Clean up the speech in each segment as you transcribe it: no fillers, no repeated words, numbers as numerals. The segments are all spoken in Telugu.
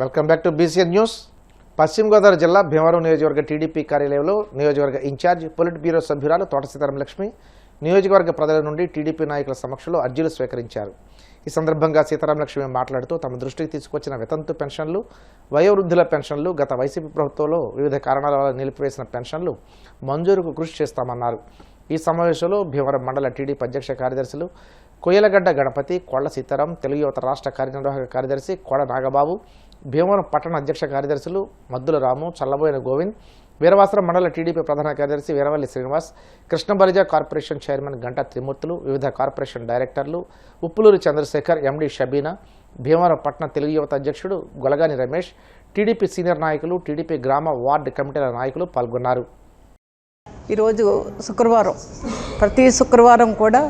Welcome back to BCN news. పశ్చిమ గోదావరి జిల్లా భీమవరం నియోజకవర్గ టీడీపీ కార్యాలయంలో నియోజకవర్గ ఇన్ఛార్జ్ పొలిట్ బ్యూరో సభ్యురాలు తోట సీతారామలక్ష్మి నియోజకవర్గ ప్రజల నుండి టీడీపీ నాయకుల సమక్షంలో అర్జీలు స్వీకరించారు. ఈ సందర్భంగా సీతారామలక్ష్మి మాట్లాడుతూ తమ దృష్టికి తీసుకొచ్చిన వితంతు పెన్షన్లు, వయోవృద్ధుల పెన్షన్లు, గత వైసీపీ ప్రభుత్వంలో వివిధ కారణాల వల్ల నిలిపివేసిన పెన్షన్లు మంజూరుకు కృషి చేస్తామన్నారు. ఈ సమావేశంలో భీమవరం మండల టీడీపీ అధ్యక్ష కార్యదర్శులు కొయ్యలగడ్డ గణపతి, కొళ్ల సీతారాం, తెలుగు యువత రాష్ట్ర కార్యనిర్వాహక కార్యదర్శి కొడ నాగబాబు, భీమవరం పట్టణ అధ్యక్ష కార్యదర్శులు మద్దుల రాము, చల్లబోయిన గోవింద్, వీరవాసరం మండల టీడీపీ ప్రధాన కార్యదర్శి వీరవల్లి శ్రీనివాస్, కృష్ణబలిజ కార్పొరేషన్ చైర్మన్ గంటా త్రిమూర్తులు, వివిధ కార్పొరేషన్ డైరెక్టర్లు ఉప్పులూరి చంద్రశేఖర్, ఎండి షబీనా, భీమవరం పట్టణ తెలుగు యువత అధ్యక్షుడు గొలగాని రమేష్, టీడీపీ సీనియర్ నాయకులు, టీడీపీ గ్రామ వార్డు కమిటీల నాయకులు పాల్గొన్నారు. ఈరోజు శుక్రవారం, ప్రతి శుక్రవారం కూడా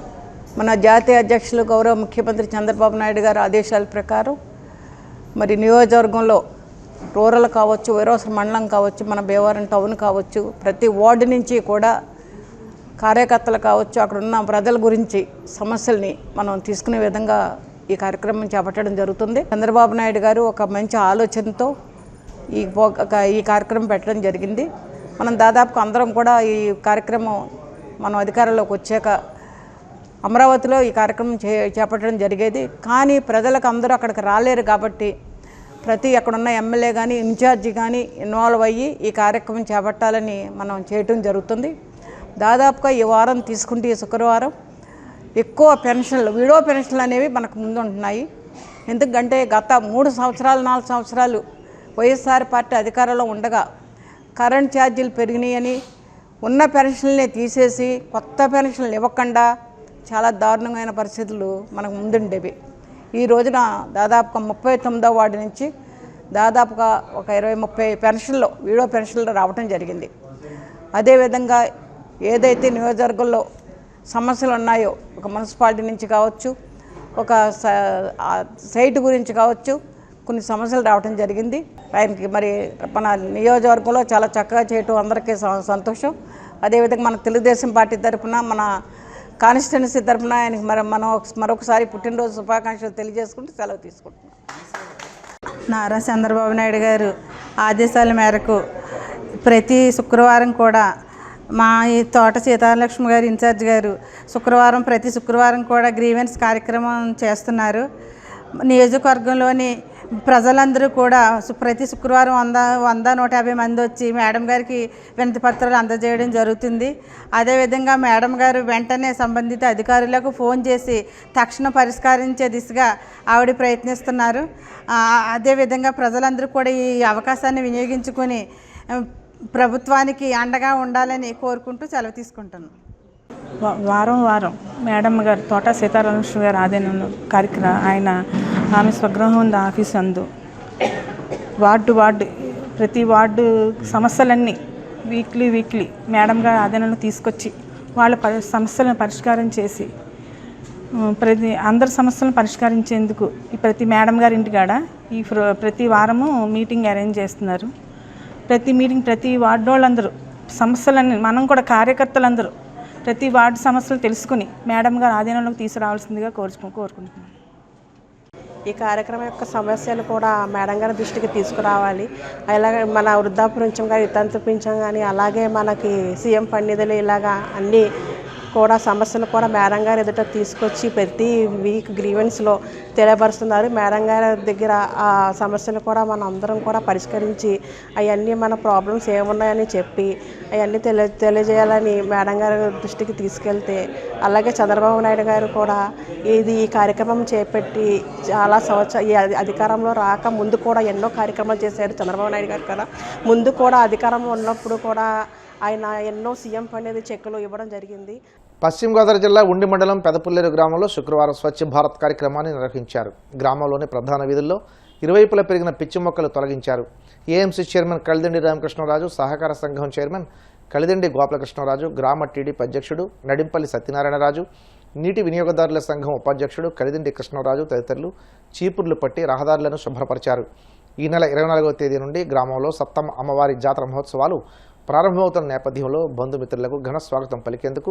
మన జాతీయ అధ్యక్షులు గౌరవ ముఖ్యమంత్రి చంద్రబాబు నాయుడు గారి ఆదేశాల ప్రకారం మరి నియోజకవర్గంలో రూరల్ కావచ్చు, వీరవాసరం మండలం కావచ్చు, మన భీమవరం టౌన్ కావచ్చు, ప్రతి వార్డు నుంచి కూడా కార్యకర్తలు కావచ్చు, అక్కడ ఉన్న ప్రజల గురించి సమస్యల్ని మనం తీసుకునే విధంగా ఈ కార్యక్రమం చేపట్టడం జరుగుతుంది. చంద్రబాబు నాయుడు గారు ఒక మంచి ఆలోచనతో ఈ కార్యక్రమం పెట్టడం జరిగింది. మనం దాదాపుగా అందరం కూడా ఈ కార్యక్రమం మనం అధికారంలోకి వచ్చాక అమరావతిలో ఈ కార్యక్రమం చేపట్టడం జరిగేది. కానీ ప్రజలకు అందరూ అక్కడికి రాలేరు కాబట్టి అక్కడున్న ఎమ్మెల్యే కానీ ఇన్ఛార్జి కానీ ఇన్వాల్వ్ అయ్యి ఈ కార్యక్రమం చేపట్టాలని మనం చేయటం జరుగుతుంది. దాదాపుగా ఈ వారం తీసుకుంటే ఈ శుక్రవారం ఎక్కువ పెన్షన్లు, విడో పెన్షన్లు అనేవి మనకు ముందు ఉంటున్నాయి. ఎందుకంటే గత 3 సంవత్సరాలు 4 సంవత్సరాలు వైఎస్ఆర్ పార్టీ అధికారంలో ఉండగా కరెంట్ ఛార్జీలు పెరిగినాయని ఉన్న పెన్షన్లనే తీసేసి కొత్త పెన్షన్లు ఇవ్వకుండా చాలా దారుణమైన పరిస్థితులు మనకు ముందుండేవి. ఈ రోజున దాదాపుగా 39వ వార్డు నుంచి దాదాపుగా ఒక 20-30 పెన్షన్లు, వీడో పెన్షన్లు రావటం జరిగింది. అదేవిధంగా ఏదైతే నియోజకవర్గంలో సమస్యలు ఉన్నాయో, ఒక మున్సిపాలిటీ నుంచి కావచ్చు, ఒక సైట్ గురించి కావచ్చు, కొన్ని సమస్యలు రావటం జరిగింది. ఆయనకి మరి మన నియోజకవర్గంలో చాలా చక్కగా చేయటం అందరికీ సంతోషం. అదేవిధంగా మన తెలుగుదేశం పార్టీ తరఫున, మన కాన్స్టిట్యున్సీ తరఫున ఆయనకి మనం మరొకసారి పుట్టినరోజు శుభాకాంక్షలు తెలియజేసుకుంటూ సెలవు తీసుకుంటున్నాం. నారా చంద్రబాబు నాయుడు గారు ఆదేశాల మేరకు ప్రతి శుక్రవారం కూడా మా ఈ తోట సీతారామలక్ష్మి గారు ఇన్ఛార్జ్ గారు ప్రతి శుక్రవారం కూడా గ్రీవెన్స్ కార్యక్రమం చేస్తున్నారు. నియోజకవర్గంలోని ప్రజలందరూ కూడా ప్రతి శుక్రవారం 100-150 మంది వచ్చి మేడం గారికి వినతి పత్రాలు అందజేయడం జరుగుతుంది. అదేవిధంగా మేడం గారు వెంటనే సంబంధిత అధికారులకు ఫోన్ చేసి తక్షణ పరిష్కరించే దిశగా ఆవిడ ప్రయత్నిస్తున్నారు. అదేవిధంగా ప్రజలందరూ కూడా ఈ అవకాశాన్ని వినియోగించుకొని ప్రభుత్వానికి అండగా ఉండాలని కోరుకుంటూ సెలవు తీసుకుంటున్నాను. వారం మేడం గారు తోట సీతారామలక్ష్మి గారు ఆధీనంలో కార్యక్రమం ఆమె స్వగృహం ఉంది ఆఫీస్ అందు వార్డు ప్రతి వార్డు సమస్యలన్నీ వీక్లీ మేడం గారు ఆధీనంలో తీసుకొచ్చి వాళ్ళ సమస్యలను పరిష్కారం చేసి అందరి సమస్యలను పరిష్కరించేందుకు ప్రతి మేడం గారి ఇంటికాడ ప్రతి వారము మీటింగ్ అరేంజ్ చేస్తున్నారు. ప్రతి వార్డు వాళ్ళందరూ సమస్యలన్నీ, మనం కూడా కార్యకర్తలందరూ ప్రతి వార్డు సమస్యలు తెలుసుకుని మేడం గారు ఆధీనంలోకి తీసుకురావాల్సిందిగా కోరుకుంటున్నాను. ఈ కార్యక్రమం యొక్క సమస్యలు కూడా మేడం గారి దృష్టికి తీసుకురావాలి. అలాగే మన వృద్ధాప్య పింఛన్ కానీ, వితంతు పింఛన్ కానీ, అలాగే మనకి సీఎం పన్నిధులు, ఇలాగా అన్నీ కూడా సమస్యలు కూడా మేడం గారి ఎదుట తీసుకొచ్చి ప్రతి వీక్ గ్రీవెన్స్లో తెలియపరుస్తున్నారు. మేడం గారి దగ్గర ఆ సమస్యలు కూడా మనం అందరం కూడా పరిష్కరించి అవన్నీ మన ప్రాబ్లమ్స్ ఏమున్నాయని చెప్పి అవన్నీ తెలియజేయాలని మేడం గారి దృష్టికి తీసుకెళ్తే, అలాగే చంద్రబాబు నాయుడు గారు కూడా ఈ కార్యక్రమం చేపట్టి చాలా ఈ అధికారంలో రాక ముందు కూడా ఎన్నో కార్యక్రమాలు చేశారు చంద్రబాబు నాయుడు గారు కదా. ముందు కూడా అధికారంలో ఉన్నప్పుడు కూడా ఆయన ఎన్నో సీఎం పన్నిధి చెక్కులు ఇవ్వడం జరిగింది. పశ్చిమ గోదావరి జిల్లా ఉండి మండలం పెదపుల్లేరు గ్రామంలో శుక్రవారం స్వచ్ఛ భారత్ కార్యక్రమాన్ని నిర్వహించారు. గ్రామంలోని ప్రధాన వీధుల్లో ఇరువైపులా పెరిగిన పిచ్చి మొక్కలు తొలగించారు. ఏఎంసీ చైర్మన్ కలిదిండి రామకృష్ణరాజు, సహకార సంఘం చైర్మన్ కలిదిండి గోపాలకృష్ణరాజు, గ్రామ టీడీపీ అధ్యక్షుడు నడింపల్లి సత్యనారాయణరాజు, నీటి వినియోగదారుల సంఘం ఉపాధ్యక్షుడు కలిదిండి కృష్ణరాజు తదితరులు చీపుర్లు పట్టి రహదారులను శుభ్రపరిచారు. ఈ నెల 24వ తేదీ నుండి గ్రామంలో సప్తమ అమ్మవారి జాతర మహోత్సవాలు ప్రారంభమవుతున్న నేపథ్యంలో బంధుమిత్రులకు ఘన స్వాగతం పలికేందుకు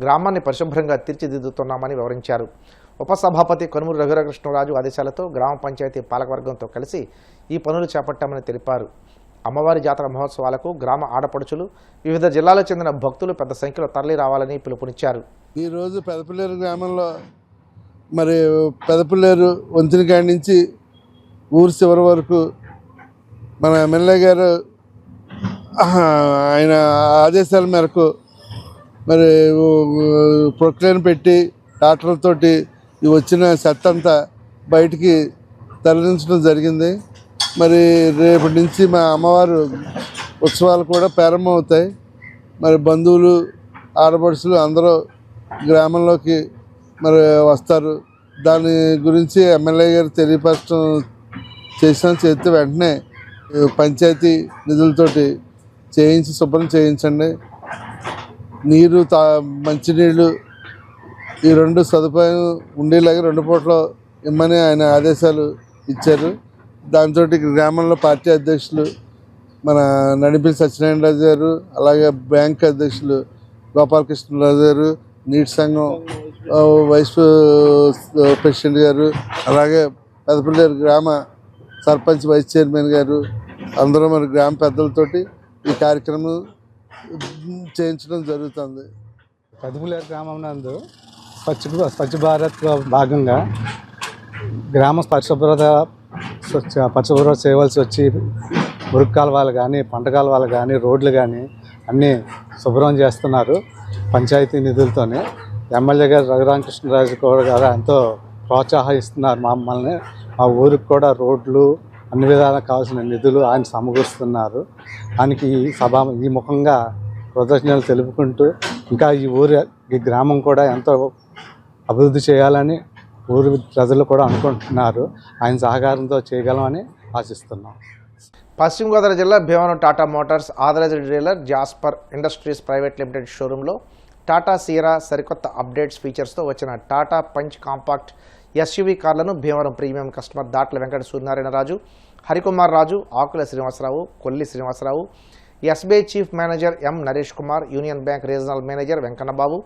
గ్రామాన్ని పరిశుభ్రంగా తీర్చిదిద్దుతున్నామని వివరించారు. ఉపసభాపతి కనుమూరి రఘురామకృష్ణరాజు ఆదేశాలతో గ్రామ పంచాయతీ పాలకవర్గంతో కలిసి ఈ పనులు చేపట్టామని తెలిపారు. అమ్మవారి జాతర మహోత్సవాలకు గ్రామ ఆడపడుచులు, వివిధ జిల్లాలకు చెందిన భక్తులు పెద్ద సంఖ్యలో తరలి రావాలని పిలుపునిచ్చారు. ఈరోజు పెదపుల్లేరు గ్రామంలో మరి పెదపుల్లేరు వంతెన కాడి నుంచి ఊరు చివరి వరకు మన ఎమ్మెల్యే గారు ఆయన ఆదేశాల మేరకు మరి ప్రొక్లైన్ పెట్టి ట్రాక్టర్లతోటి ఈ వచ్చిన చెత్త అంతా బయటికి తరలించడం జరిగింది. మరి రేపటి నుంచి మా అమ్మవారు ఉత్సవాలు కూడా ప్రారంభమవుతాయి. మరి బంధువులు, ఆడపడుచులు అందరూ గ్రామంలోకి మరి వస్తారు. దాని గురించి ఎమ్మెల్యే గారు తెలియపరచడం చేస్తే వెంటనే పంచాయతీ నిధులతోటి చేయించి శుభ్రం చేయించండి. నీరు, మంచినీళ్ళు ఈ రెండు సదుపాయం ఉండేలాగా 2 పూటలు ఇమ్మని ఆయన ఆదేశాలు ఇచ్చారు. దాంతో గ్రామంలో పార్టీ అధ్యక్షులు మన నడిపిల్లి సత్యనారాయణరాజు గారు, అలాగే బ్యాంక్ అధ్యక్షులు గోపాలకృష్ణరాజు గారు, నీటి సంఘం వైస్ ప్రెసిడెంట్ గారు, అలాగే పెదపల్లేరు గ్రామ సర్పంచ్ వైస్ చైర్మన్ గారు అందరూ మన గ్రామ పెద్దలతోటి ఈ కార్యక్రమం చేయించడం జరుగుతుంది. పెదపుల్లేరు గ్రామం నందు స్వచ్ఛ భారత్ భాగంగా గ్రామ పరిశుభ్రత చేయవలసి వచ్చి మురుగు కాలువలు కానీ, పంట కాలువలు కానీ, రోడ్లు కానీ అన్నీ శుభ్రం చేస్తున్నారు పంచాయతీ నిధులతోనే. ఎమ్మెల్యే గారు రఘురామకృష్ణరాజు గారు ఎంతో ప్రోత్సహిస్తున్నారు మమ్మల్ని. మా ఊరికి కూడా రోడ్లు, అన్ని విధాలకు కావాల్సిన నిధులు ఆయన సమకూరుస్తున్నారు. ఆయనకి ఈ ముఖంగా కృతజ్ఞతలు తెలుపుకుంటూ ఇంకా ఈ గ్రామం కూడా ఎంతో అభివృద్ధి చేయాలని ఊరి ప్రజలు కూడా అనుకుంటున్నారు. ఆయన సహకారంతో చేయగలమని ఆశిస్తున్నాం. పశ్చిమ గోదావరి జిల్లా Bhimavaram Tata Motors authorised dealer Jasper Industries private limited షోరూంలో టాటా సియరా సరికొత్త అప్డేట్స్ ఫీచర్స్తో వచ్చిన టాటా పంచ్ కాంపాక్ట్ ఎస్యూవీ కార్లను Bhimavaram premium customer Datla Venkata Suryanarayanaraju, Harikumar Raju, Akula Srinivasarao, Kolli Srinivasarao, SBI chief manager M Naresh Kumar, Union Bank regional manager Venkannababu,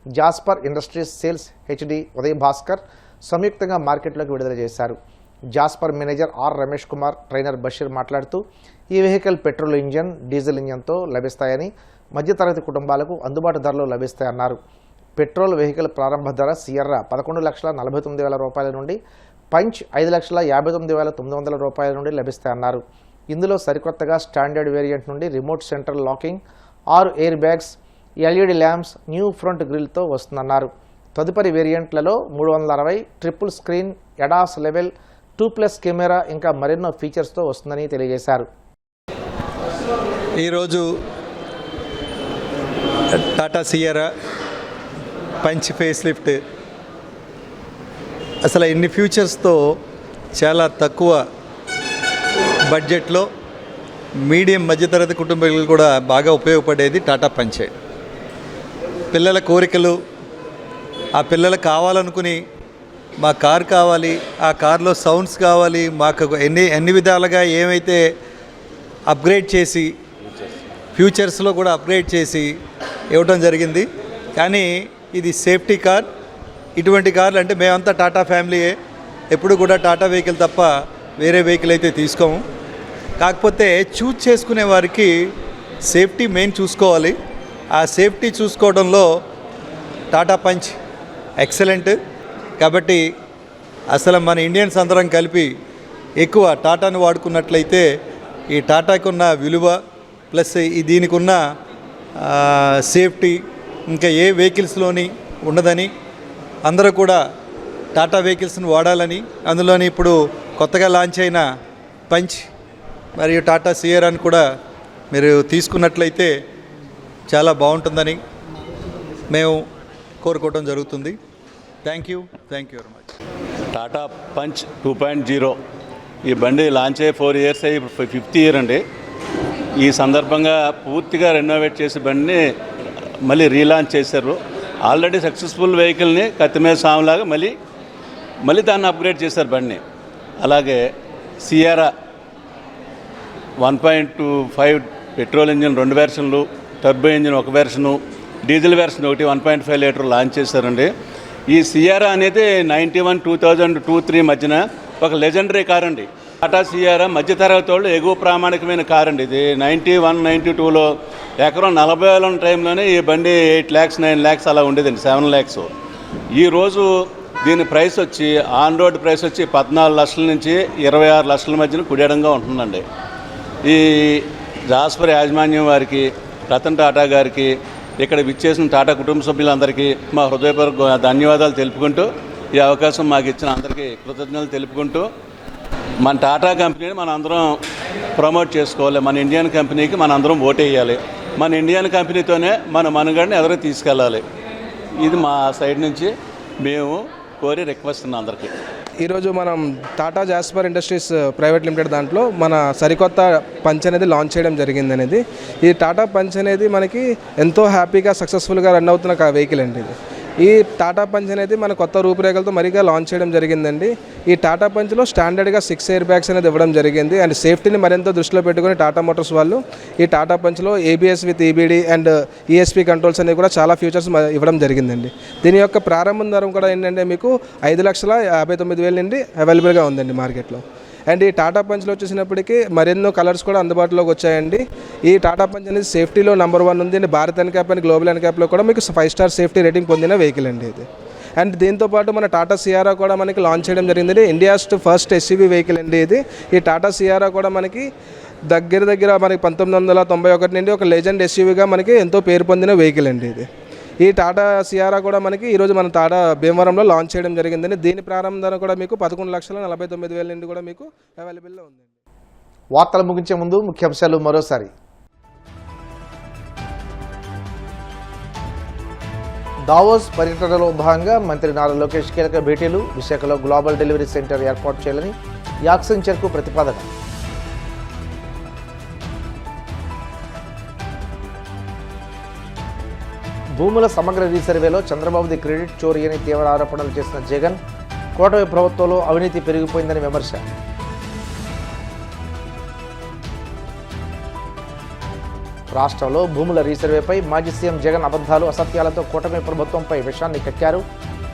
Jasper Industries sales HD Uday Bhaskar సంయుక్తంగా మార్కెట్లోకి విడుదల చేశారు. Jasper manager R Ramesh Kumar, trainer Basheer మాట్లాడుతూ ఈ వెహికల్ పెట్రోల్ ఇంజన్, డీజిల్ ఇంజన్తో లభిస్తాయని, మధ్యతరగతి కుటుంబాలకు అందుబాటు ధరలో లభిస్తాయన్నారు. పెట్రోల్ వెహికల్ ప్రారంభ ధర సియర్రా 11,49,000 రూపాయల నుండి, పంచ్ 5,59,900 రూపాయల నుండి లభిస్తాయన్నారు. ఇందులో సరికొత్తగా స్టాండర్డ్ వేరియంట్ నుండి remote central locking, 6 air bags, LED lamps, new front గ్రిల్తో వస్తుందన్నారు. తదుపరి వేరియంట్లలో 360 triple screen, ADAS level 2+ camera ఇంకా మరెన్నో ఫీచర్స్తో వస్తుందని తెలియజేశారు. ఈరోజు Tata Sierra Punch face lift అసలు ఇన్ని ఫ్యూచర్స్తో చాలా తక్కువ బడ్జెట్లో మీడియం మధ్యతరగతి కుటుంబాలకు కూడా బాగా ఉపయోగపడేది టాటా పంచే. పిల్లల కోరికలు, ఆ పిల్లలు కావాలనుకుని మా కార్ కావాలి, ఆ కార్లో సౌండ్స్ కావాలి, మాకు ఎన్ని విధాలుగా ఏమైతే అప్గ్రేడ్ చేసి ఫ్యూచర్స్లో కూడా అప్గ్రేడ్ చేసి ఇవ్వటం జరిగింది. కానీ ఇది సేఫ్టీ కార్. ఇటువంటి కార్లు అంటే మేమంతా టాటా ఫ్యామిలీయే, ఎప్పుడు కూడా టాటా వెహికల్ తప్ప వేరే వెహికల్ అయితే తీసుకోము. కాకపోతే చూజ్ చేసుకునే వారికి సేఫ్టీ మెయిన్ చూసుకోవాలి. ఆ సేఫ్టీ చూసుకోవడంలో టాటా పంచ్ ఎక్సలెంట్. కాబట్టి అసలు మన ఇండియన్స్ అందరం కలిపి ఎక్కువ టాటాను వాడుకున్నట్లయితే ఈ టాటాకున్న విలువ ప్లస్ దీనికి ఉన్న సేఫ్టీ ఇంకా ఏ వెహికల్స్లోని ఉండదని, అందరూ కూడా టాటా వెహికల్స్ని వాడాలని, అందులోని ఇప్పుడు కొత్తగా లాంచ్ అయిన పంచ్ మరియు టాటా సియరాని కూడా మీరు తీసుకున్నట్లయితే చాలా బాగుంటుందని మేము కోరుకోవడం జరుగుతుంది. Thank you very much. Tata punch 2.0 ఈ బండి లాంచ్ అయ్యి 4 years అయ్యి 5th year అండి. ఈ సందర్భంగా పూర్తిగా రెనోవేట్ చేసే బండిని మళ్ళీ రీలాంచ్ చేశారు. ఆల్రెడీ సక్సెస్ఫుల్ వెహికల్ని కత్తిమీద సాములాగా మళ్ళీ దాన్ని అప్గ్రేడ్ చేశారు బండిని. అలాగే సియరా 1.25 పెట్రోల్ ఇంజిన్ 2 వెర్షన్లు, turbo engine 1 version, diesel version 1.5 litre launch చేశారండి. ఈ సియరా అనేది 91, 2002, 2003 మధ్యన ఒక లెజెండరీ కార్ అండి. టాటా సియారా మధ్యతరగతి వాళ్ళు ఎగువ ప్రామాణికమైన కారు అండి. ఇది 91, 92లో ఎకరం 40,000 టైంలోనే ఈ బండి 8 lakhs 9 lakhs అలా ఉండేదండి, 7 lakhs. ఈరోజు దీని ప్రైస్ వచ్చి ఆన్ రోడ్ ప్రైస్ వచ్చి 14 లక్షల నుంచి 26 లక్షల మధ్యన కుడేడంగా ఉంటుందండి. ఈ జాస్పర్ యాజమాన్యం వారికి, రతన్ టాటా గారికి, ఇక్కడ విచ్చేసిన టాటా కుటుంబ సభ్యులందరికీ మా హృదయపూర్వక ధన్యవాదాలు తెలుపుకుంటూ, ఈ అవకాశం మాకు ఇచ్చిన అందరికీ కృతజ్ఞతలు తెలుపుకుంటూ, మన టాటా కంపెనీని మన అందరం ప్రమోట్ చేసుకోవాలి. మన ఇండియన్ కంపెనీకి మన అందరం ఓటేయాలి. మన ఇండియన్ కంపెనీతోనే మన మనుగడని ఎదురు తీసుకెళ్ళాలి. ఇది మా సైడ్ నుంచి మేము కోరి రిక్వెస్ట్ ఉన్నాం అందరికీ. ఈరోజు మనం Tata Jasper Industries private limited దాంట్లో మన సరికొత్త పంచ్ అనేది లాంచ్ చేయడం జరిగింది అనేది. ఈ టాటా పంచ్ అనేది మనకి ఎంతో హ్యాపీగా సక్సెస్ఫుల్గా రన్ అవుతున్న వెహికల్ అండి ఇది. ఈ టాటా పంచ్ అనేది మన కొత్త రూపురేఖలతో మరిగా లాంచ్ చేయడం జరిగిందండి. ఈ టాటా పంచ్లో స్టాండర్డ్గా 6 ఎయిర్ బ్యాగ్స్ అనేది ఇవ్వడం జరిగింది. అండ్ సేఫ్టీని మరింత దృష్టిలో పెట్టుకుని టాటా మోటార్స్ వాళ్ళు ఈ టాటా పంచ్లో ABS with EBD and ESP controls అనేవి కూడా చాలా ఫీచర్స్ ఇవ్వడం జరిగిందండి. దీని యొక్క ప్రారంభ ధర కూడా ఏంటంటే మీకు 5,59,000 నుండి అవైలబుల్గా ఉందండి మార్కెట్లో. అండ్ ఈ టాటా పంచ్లో వచ్చేసినప్పటికీ మరెన్నో కలర్స్ కూడా అందుబాటులోకి వచ్చాయండి. ఈ టాటా పంచ్ అనేది సేఫ్టీలో నెంబర్ 1 ఉంది అండి. భారత్ ఎన్క్యాప్ అండ్ గ్లోబల్ ఎన్క్యాప్లో కూడా మీకు 5 స్టార్ సేఫ్టీ రేటింగ్ పొందిన వెహికల్ అండి ఇది. అండ్ దీంతోపాటు మన టాటా సియారా కూడా మనకి లాంచ్ చేయడం జరిగింది. ఇండియాస్ ఫస్ట్ SUV వెహికల్ అండి ఇది. ఈ టాటా సియారా కూడా మనకి దగ్గర మనకి 1991 నుండి ఒక లెజెండ్ SUVగా మనకి ఎంతో పేరు పొందిన వెహికల్ అండి ఇది. ఈ టాటా సియారా కూడా మనకి ఈరోజు మన టాటా భీమవరంలో లాంచ్ చేయడం జరిగిందండి. దీని ప్రారంభ ధర కూడా మీకు 11,49,000 నుండి కూడా మీకు అవైలబుల్లో ఉందండి. వార్తలు ముగించే ముందు ముఖ్యాంశాలు మరోసారి. దావోస్ పర్యటనలో భాగంగా మంత్రి నారా లోకేష్ కీలక భేటీలు. విశాఖలో గ్లోబల్ డెలివరీ సెంటర్ ఏర్పాటు చేయాలని యాక్సెంచర్కు ప్రతిపాదన. భూముల సమగ్ర రీసర్వేలో చంద్రబాబుది క్రెడిట్ చోరీ అని తీవ్ర ఆరోపణలు చేసిన జగన్, కూటమి ప్రభుత్వంలో అవినీతి పెరిగిపోయిందని విమర్శ. రాష్ట్రంలో భూముల రీసర్వేపై మాజీ సీఎం జగన్ అబద్ధాలు, అసత్యాలతో కూటమి ప్రభుత్వంపై విషాన్ని కక్కారు.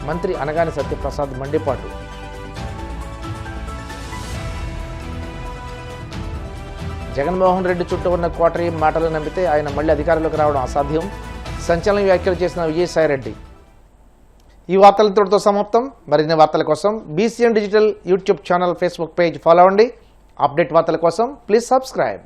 మంత్రి అనగాని సత్యప్రసాద్ మండిపాటు. జగన్మోహన్ రెడ్డి చుట్టూ ఉన్న కోటరీ మాటలు నమ్మితే ఆయన మళ్లీ అధికారంలోకి రావడం అసాధ్యం. సంచలన వ్యాఖ్యలు చేసిన విజయసాయిరెడ్డి. ఈ వార్తలు ఇంతటితో సమాప్తం. మరిన్ని వార్తల కోసం BCN digital YouTube channel, Facebook page follow అవ్వండి. అప్డేట్ వార్తల కోసం ప్లీజ్ సబ్స్క్రైబ్.